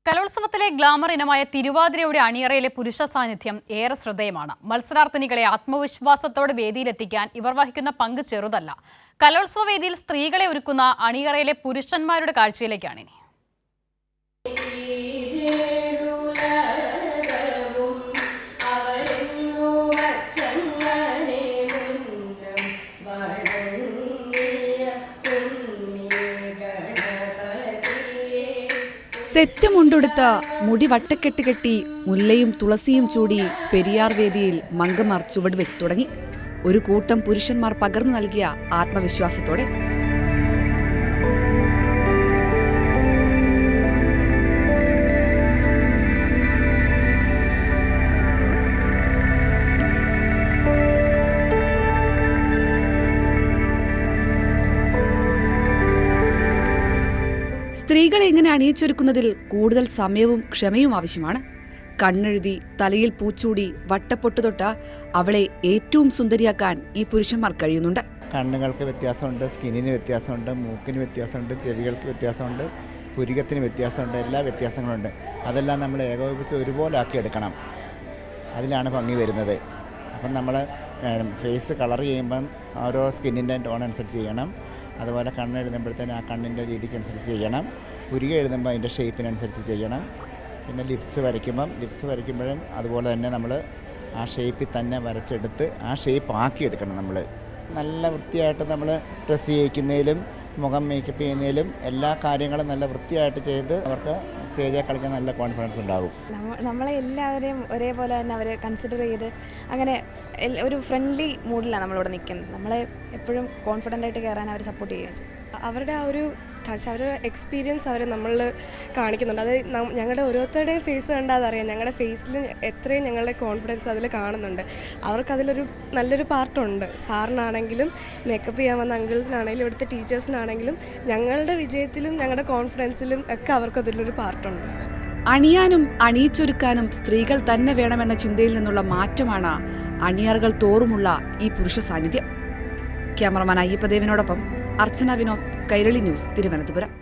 കലോത്സവത്തിലെ glamour ഇനമായ തിരുവാതിരയുടെ അണിയറയിലെ പുരുഷ സാന്നിധ്യം ഏറെ ശ്രദ്ധേയമാണ്. മത്സരാർത്ഥിനികളെ ആത്മവിശ്വാസത്തോടെ വേദിയിലെത്തിക്കാൻ ഇവർ വഹിക്കുന്ന പങ്ക് ചെറുതല്ല. കലോത്സവ വേദിയിൽ സ്ത്രീകളെ ഒരുക്കുന്ന അണിയറയിലെ പുരുഷന്മാരുടെ കാഴ്ചയിലേക്കാണിനി. സെറ്റ് മുണ്ടെടുത്ത് മുടി വട്ടക്കെട്ട് കെട്ടി മുല്ലയും തുളസിയും ചൂടി പെരിയാർ വേദിയിൽ മംഗമാർ ചുവട് വെച്ച് തുടങ്ങി. ഒരു കൂട്ടം പുരുഷന്മാർ പകർന്നു നൽകിയ ആത്മവിശ്വാസത്തോടെ. സ്ത്രീകളെ എങ്ങനെ അണിയിച്ചൊരുക്കുന്നതിൽ കൂടുതൽ സമയവും ക്ഷമയും ആവശ്യമാണ്. കണ്ണെഴുതി തലയിൽ പൂച്ചൂടി വട്ടപ്പൊട്ട് തൊട്ട് അവളെ ഏറ്റവും സുന്ദരിയാക്കാൻ ഈ പുരുഷന്മാർ കഴിയുന്നുണ്ട്. കണ്ണുകൾക്ക് വ്യത്യാസമുണ്ട്, സ്കിന്നിന് വ്യത്യാസമുണ്ട്, മൂക്കിന് വ്യത്യാസമുണ്ട്, ചെവികൾക്ക് വ്യത്യാസമുണ്ട്, പുരികത്തിന് വ്യത്യാസമുണ്ട്, എല്ലാ വ്യത്യാസങ്ങളുണ്ട്. അതെല്ലാം നമ്മൾ ഏകോപിപ്പിച്ച് ഒരുപോലെ ആക്കിയെടുക്കണം. അതിലാണ് ഭംഗി വരുന്നത്. അപ്പം നമ്മൾ ഫേസ് കളർ ചെയ്യുമ്പം ഓരോ സ്കിന്നിൻ്റെ ടോൺ അനുസരിച്ച് ചെയ്യണം. അതുപോലെ കണ്ണെഴുതുമ്പോഴത്തേന് ആ കണ്ണിൻ്റെ രീതിക്കനുസരിച്ച് ചെയ്യണം. പുരിക എഴുതുമ്പോൾ അതിൻ്റെ ഷേപ്പിനനുസരിച്ച് ചെയ്യണം. പിന്നെ ലിപ്സ് വരയ്ക്കുമ്പോഴും അതുപോലെ തന്നെ നമ്മൾ ആ ഷേപ്പിൽ തന്നെ വരച്ചെടുത്ത് ആ ഷേപ്പ് ആക്കിയെടുക്കണം. നമ്മൾ നല്ല വൃത്തിയായിട്ട് നമ്മൾ ഡ്രസ്സ് ചെയ്യിക്കുന്നതിലും മുഖം മേക്കപ്പ് ചെയ്യുന്നതിലും എല്ലാ കാര്യങ്ങളും നല്ല വൃത്തിയായിട്ട് ചെയ്ത് അവർക്ക് സ്റ്റേജിൽ കളിക്കാൻ നല്ല കോൺഫിഡൻസ് ഉണ്ടാകും. നമ്മളെ എല്ലാവരെയും ഒരേപോലെ തന്നെ അവർ കൺസിഡർ ചെയ്ത് അങ്ങനെ ഒരു ഫ്രണ്ട്ലി മൂഡിലാണ് നമ്മളിവിടെ നിൽക്കുന്നത്. നമ്മളെ എപ്പോഴും കോൺഫിഡൻ്റ് ആയിട്ട് കയറാൻ അവർ സപ്പോർട്ട് ചെയ്യുകയും ചെയ്യും. അവരുടെ ആ ഒരു ടച്ച്, അവരുടെ എക്സ്പീരിയൻസ് അവർ നമ്മളിൽ കാണിക്കുന്നുണ്ട്. അത് ഞങ്ങളുടെ ഓരോരുത്തരുടെയും ഫേസ് കണ്ടാൽ അതറിയാം. ഞങ്ങളുടെ ഫേസിൽ എത്രയും ഞങ്ങളുടെ കോൺഫിഡൻസ് അതിൽ കാണുന്നുണ്ട്. അവർക്കതിലൊരു നല്ലൊരു പാർട്ടുണ്ട്. സാറിനാണെങ്കിലും മേക്കപ്പ് ചെയ്യാൻ വന്ന അങ്കിൾസിനാണെങ്കിലും ഇവിടുത്തെ ടീച്ചേഴ്സിനാണെങ്കിലും ഞങ്ങളുടെ വിജയത്തിലും ഞങ്ങളുടെ കോൺഫിഡൻസിലും ഒക്കെ അവർക്കതിലൊരു പാർട്ടുണ്ട്. അണിയാനും അണിയിച്ചൊരുക്കാനും സ്ത്രീകൾ തന്നെ വേണമെന്ന ചിന്തയിൽ നിന്നുള്ള മാറ്റമാണ് അണിയറകൾ തോറുമുള്ള ഈ പുരുഷ സാന്നിധ്യം. ക്യാമറമാൻ അയ്യപ്പദേവിനോടൊപ്പം അർച്ചന വിനോദ്, കൈരളി ന്യൂസ്, തിരുവനന്തപുരം.